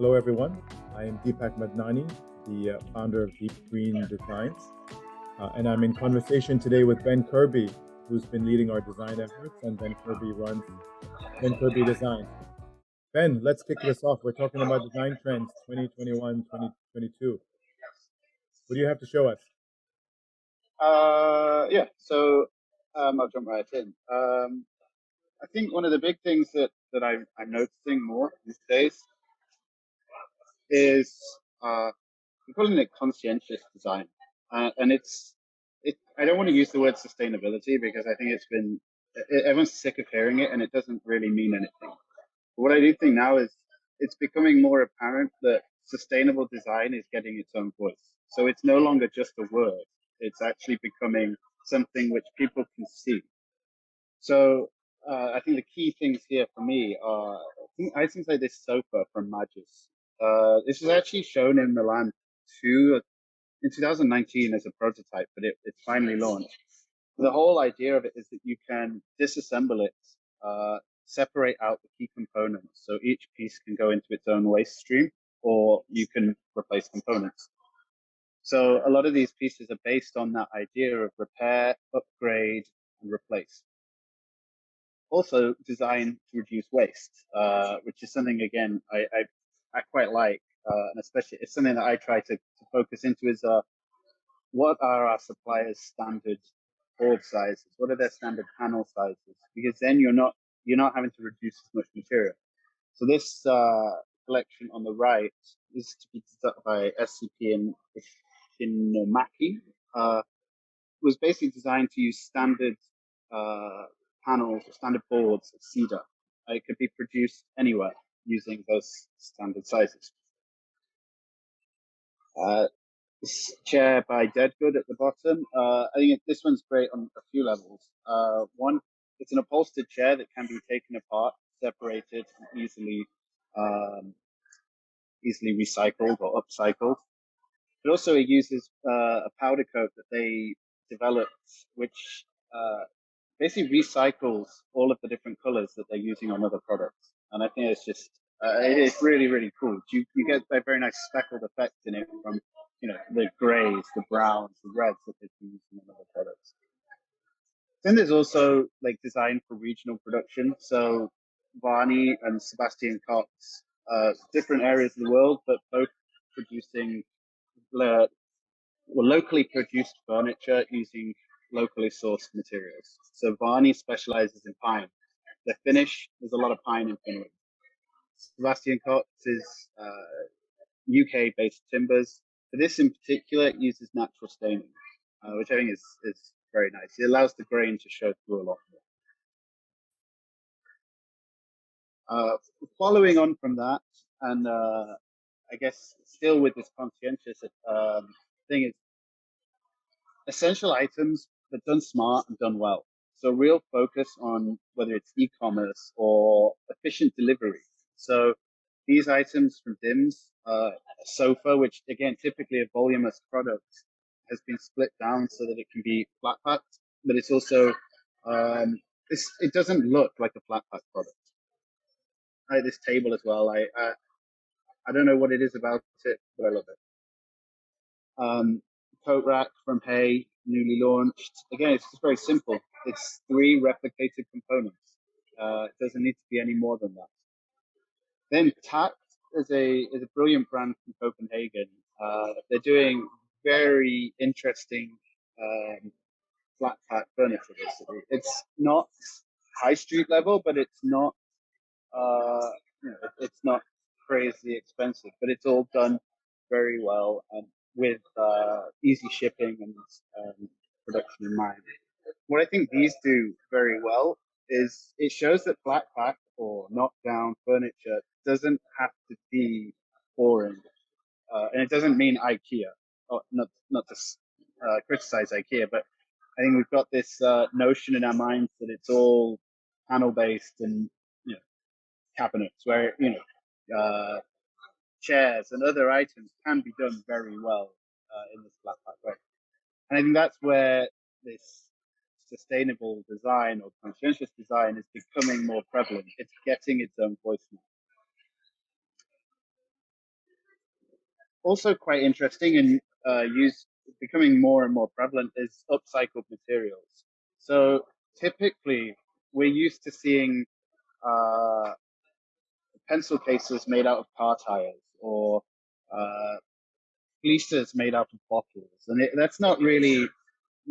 Hello, everyone. I am Deepak Madnani, the founder of Deep Green Designs. And I'm in conversation today with Ben Kirkby, who's been leading our design efforts, and Ben Kirkby runs Ben Kirkby Design. Ben, let's kick this off. We're talking about design trends 2021, 2022. What do you have to show us? I'll jump right in. I think one of the big things that I'm noticing more these days is we're calling it conscientious design, and I don't want to use the word sustainability because I think everyone's sick of hearing it and it doesn't really mean anything. But what I do think now is it's becoming more apparent that sustainable design is getting its own voice. So it's no longer just a word; it's actually becoming something which people can see. So I think the key things here for me are items like this sofa from Magis. This was actually shown in Milan in 2019 as a prototype, but it's finally launched. The whole idea of it is that you can disassemble it, separate out the key components, so each piece can go into its own waste stream, or you can replace components. So a lot of these pieces are based on that idea of repair, upgrade, and replace. Also designed to reduce waste, which is something, again, I quite like, and especially it's something that I try to focus into is what are our suppliers' standard board sizes? What are their standard panel sizes? Because then you're not having to reduce as much material. So this collection on the right is to be designed by SCP and Shinnomaki. Was basically designed to use standard panels, standard boards of cedar. It could be produced anywhere using those standard sizes. This chair by Deadgood at the bottom. I think this one's great on a few levels. One, it's an upholstered chair that can be taken apart, separated, and easily recycled or upcycled. But also it uses a powder coat that they developed, which basically recycles all of the different colors that they're using on other products. And I think it's just, it's really, really cool. You get a very nice speckled effect in it from, the grays, the browns, the reds that they've been using on other products. Then there's also like design for regional production. So Varney and Sebastian Cox, different areas of the world, but both producing locally produced furniture using locally sourced materials. So Varney specializes in pine. The Finnish, there's a lot of pine in Finland. Sebastian Cox is UK-based timbers. For this in particular, it uses natural staining, which I think is very nice. It allows the grain to show through a lot more. Following on from that, and I guess still with this conscientious thing, is essential items, but done smart and done well. So real focus on whether it's e-commerce or efficient delivery. So these items from DIMS, sofa, which again, typically a voluminous product, has been split down so that it can be flat packed, but it's also, it doesn't look like a flat pack product. I like this table as well. I don't know what it is about it, but I love it. Coat rack from Hay, newly launched. Again, it's just very simple. It's 3 replicated components. It doesn't need to be any more than that. Then Tact is a brilliant brand from Copenhagen. They're doing very interesting flat pack furniture. Basically, it's not high street level, but it's not it's not crazy expensive. But it's all done very well and with easy shipping and production in mind. What I think these do very well is it shows that flat pack or knockdown furniture doesn't have to be boring, and it doesn't mean IKEA. Not to criticize IKEA, but I think we've got this notion in our minds that it's all panel based and cabinets where chairs and other items can be done very well in this flat pack way. And I think that's where this sustainable design or conscientious design is becoming more prevalent. It's getting its own voice now. also quite interesting and used becoming more and more prevalent is upcycled materials. So typically, we're used to seeing uh, pencil cases made out of car tires or uh, fleeces made out of bottles, and that's not really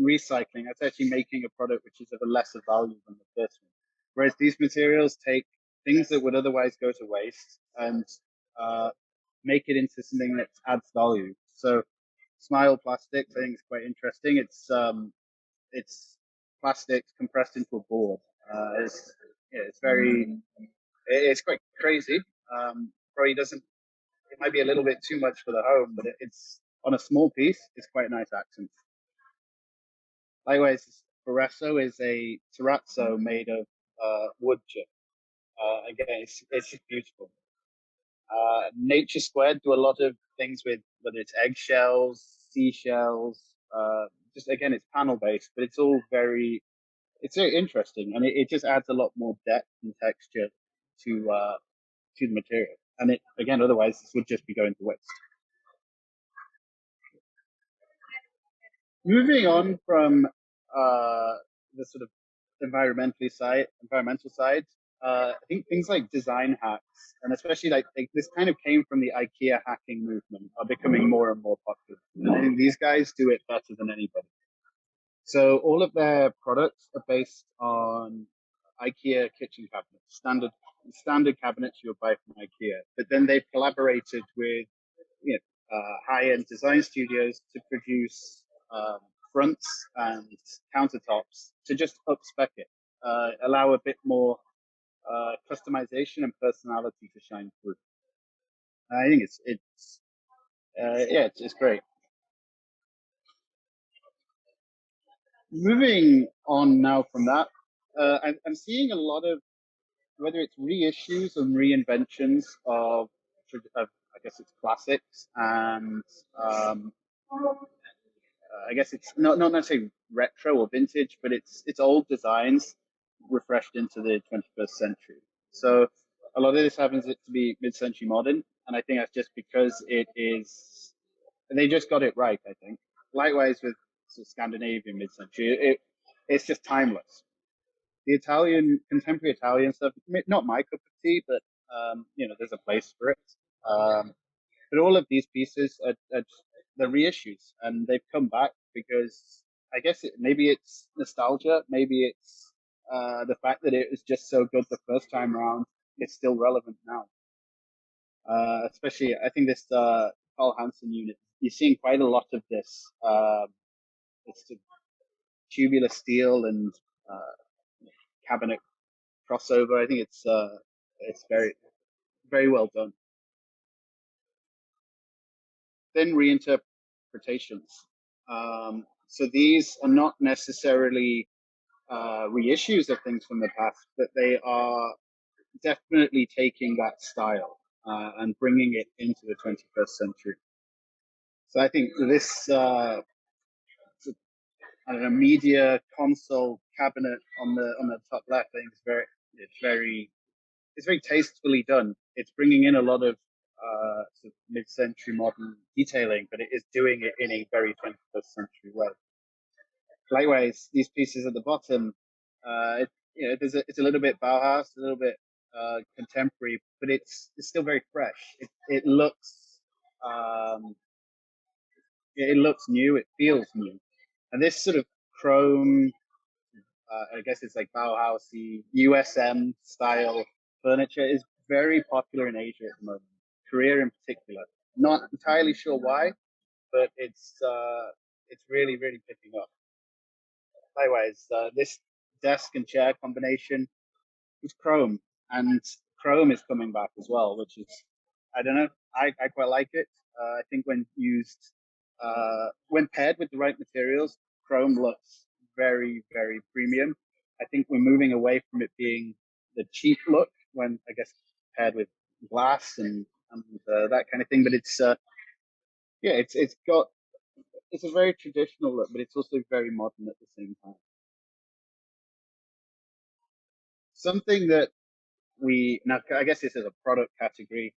recycling. That's actually making a product which is of a lesser value than the first one. Whereas these materials take things that would otherwise go to waste and uh, make it into something that adds value. So Smile Plastics, I think, is quite interesting. It's plastics compressed into a board. It's very, it's quite crazy. Probably doesn't. It might be a little bit too much for the home, but it's on a small piece. It's quite a nice accent. Likewise, Barresso is a terrazzo made of wood chip. Again, it's just beautiful. Nature Squared do a lot of things with whether it's eggshells, seashells. Just again, it's panel based, but it's very interesting, and it just adds a lot more depth and texture to the material. And it again, otherwise this would just be going to waste. Moving on from the sort of environmental side, I think things like design hacks, and especially like this kind of came from the IKEA hacking movement, are becoming more and more popular. And I think these guys do it better than anybody. So all of their products are based on IKEA kitchen cabinets, standard cabinets you would buy from IKEA. But then they've collaborated with high-end design studios to produce um, fronts and countertops to just upspec it, allow a bit more customization and personality to shine through. I think it's great. Moving on now from that, I'm seeing a lot of whether it's reissues and reinventions of I guess it's classics and I guess it's not necessarily retro or vintage, but it's old designs refreshed into the 21st century. So a lot of this happens to be mid-century modern, and I think that's just because it is they just got it right. I think. Likewise with Scandinavian mid-century, it's just timeless. The Italian contemporary Italian stuff, not my cup of tea, but there's a place for it. Um, but all of these pieces are the reissues, and they've come back because I guess maybe it's nostalgia, maybe it's the fact that it was just so good the first time around. It's still relevant now. Especially, I think this Carl Hansen unit. You're seeing quite a lot of this. It's tubular steel and cabinet crossover. I think it's very very well done. Then reinterpretations. So these are not necessarily reissues of things from the past, but they are definitely taking that style and bringing it into the 21st century. So I think this, I don't know, media console cabinet on the top left, I think it's very it's very tastefully done. It's bringing in a lot of sort of mid-century modern detailing, but it is doing it in a very 21st century way. Likewise, these pieces at the bottom, it's a little bit Bauhaus, a little bit contemporary, but it's still very fresh. Um, it looks new. It feels new, and this sort of chrome, I guess it's like Bauhausy USM style furniture is very popular in Asia at the moment. Korea in particular. Not entirely sure why, but it's really really picking up. Likewise, this desk and chair combination is Chrome, and Chrome is coming back as well, which is I don't know. I quite like it. I think when paired with the right materials, Chrome looks very very premium. I think we're moving away from it being the cheap look when I guess paired with glass and that kind of thing. But it's a very traditional look, but it's also very modern at the same time. Something that I guess this is a product category.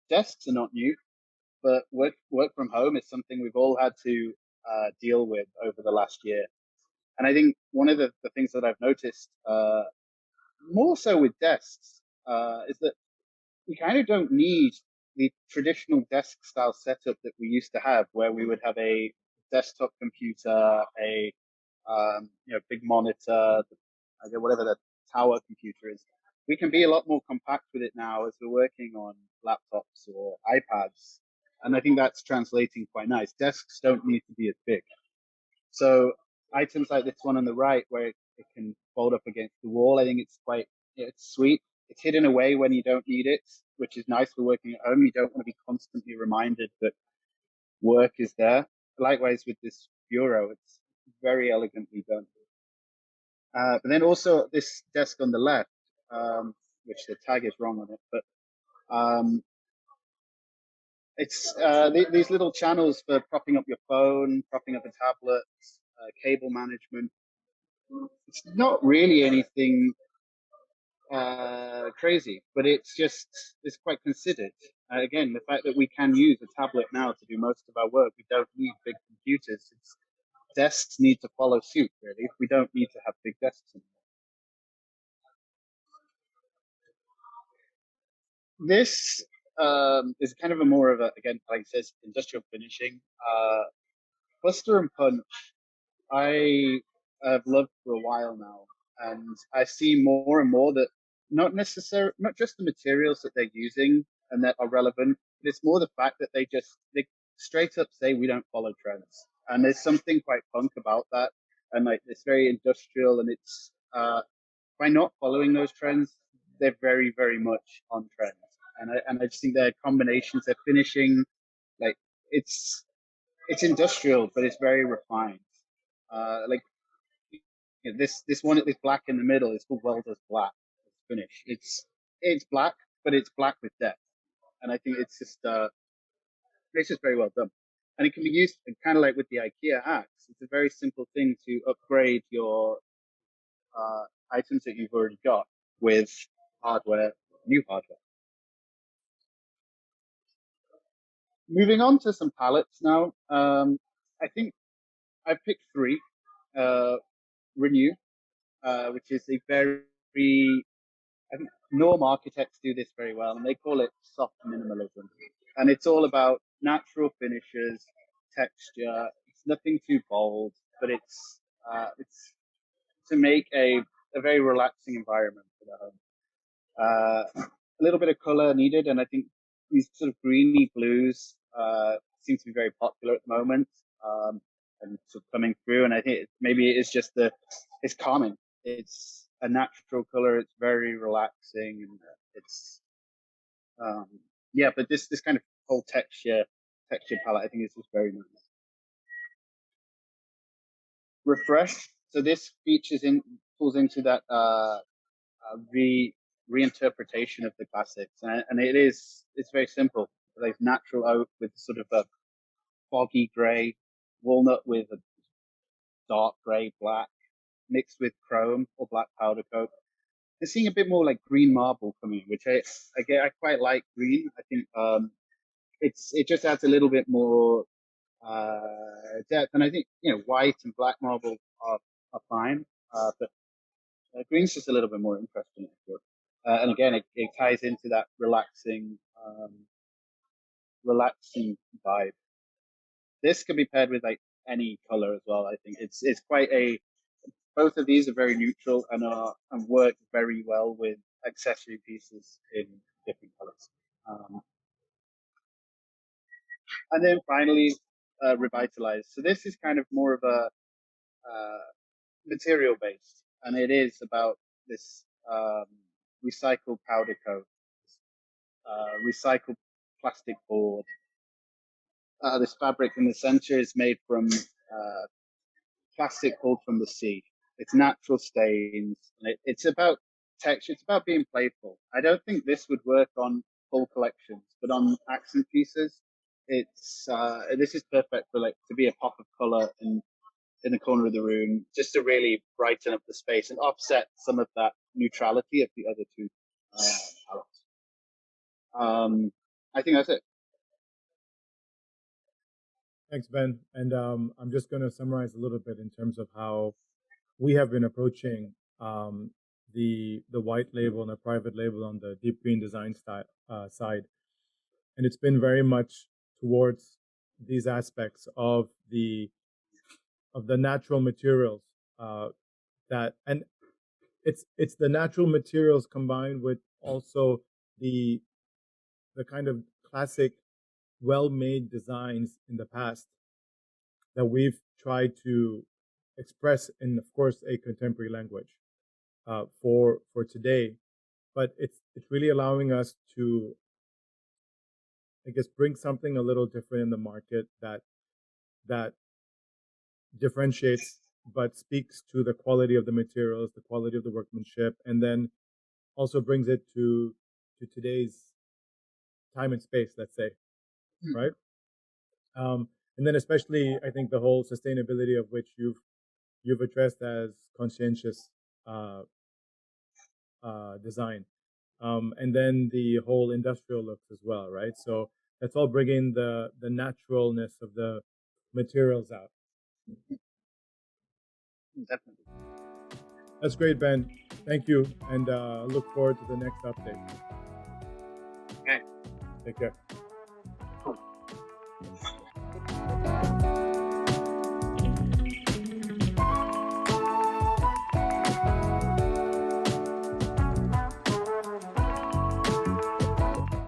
Desks are not new. but work from home is something we've all had to deal with over the last year. And I think one of the things that I've noticed, more so with desks, is that we kind of don't need the traditional desk style setup that we used to have, where we would have a desktop computer, a big monitor, whatever the tower computer is. We can be a lot more compact with it now as we're working on laptops or iPads, and I think that's translating quite nice. Desks don't need to be as big, so items like this one on the right, where it can fold up against the wall, I think it's sweet. It's hidden away when you don't need it, which is nice for working at home. You don't want to be constantly reminded that work is there. Likewise with this bureau, it's very elegantly done. But then also this desk on the left, which the tag is wrong on it, but it's these little channels for propping up your phone, propping up a tablet, cable management. It's not really anything crazy, but it's quite considered. Again, the fact that we can use a tablet now to do most of our work, we don't need big computers. Desks need to follow suit, really. We don't need to have big desks anymore. This is kind of a more of a, again, like it says, industrial finishing. Cluster and punch, I have loved for a while now, and I see more and more that not just the materials that they're using and that are relevant, but it's more the fact that they straight up say we don't follow trends, and there's something quite punk about that, and like it's very industrial, and it's by not following those trends, they're very very much on trend, and I just think their combinations, their finishing, like it's it's industrial, but it's very refined. Like this one, this black in the middle is called Welder's Black finish. It's black, but it's black with depth, and I think it's just very well done. And it can be used kind of like with the IKEA axe. It's a very simple thing to upgrade your items that you've already got with hardware, new hardware. Moving on to some palettes now. I think I picked three. Renew, which is a very, I think norm architects do this very well, and they call it soft minimalism. And it's all about natural finishes, texture. It's nothing too bold, but it's to make a very relaxing environment for the home. A little bit of color needed, and I think these sort of greeny blues seem to be very popular at the moment, and sort of coming through. And I think maybe it's just it's calming. It's a natural color. It's very relaxing, and it's yeah. But this kind of whole texture palette, I think is just very nice. Refresh. So this pulls into that reinterpretation of the classics, and it's very simple. Like natural oak with sort of a foggy grey, walnut with a dark grey black, mixed with chrome or black powder coat. They're seeing a bit more like green marble coming, which I quite like green. I think it just adds a little bit more depth, and I think white and black marble are fine, but green's just a little bit more interesting. And again, it ties into that relaxing vibe. This can be paired with like any color as well. I think it's quite a. Both of these are very neutral and work very well with accessory pieces in different colors. And then finally, revitalize. So this is kind of more of a material based, and it is about this recycled powder coat, recycled plastic board. This fabric in the center is made from plastic pulled from the sea. It's natural stains. And it's about texture. It's about being playful. I don't think this would work on full collections, but on accent pieces, this is perfect for like to be a pop of color in the corner of the room, just to really brighten up the space and offset some of that neutrality of the other two palettes. I think that's it. Thanks, Ben. And I'm just going to summarize a little bit in terms of how we have been approaching the white label and the private label on the deep green design side, and it's been very much towards these aspects of the natural materials that and it's the natural materials combined with also the the kind of classic well-made designs in the past that we've tried to express in, of course, a contemporary language for today. But it's really allowing us to, I guess, bring something a little different in the market that differentiates but speaks to the quality of the materials, the quality of the workmanship, and then also brings it to today's time and space, let's say, right? And then especially, I think the whole sustainability of which you've addressed as conscientious uh, design, and then the whole industrial looks as well, right? So that's all bringing the naturalness of the materials out. Definitely. That's great, Ben. Thank you, and look forward to the next update. Okay. Take care.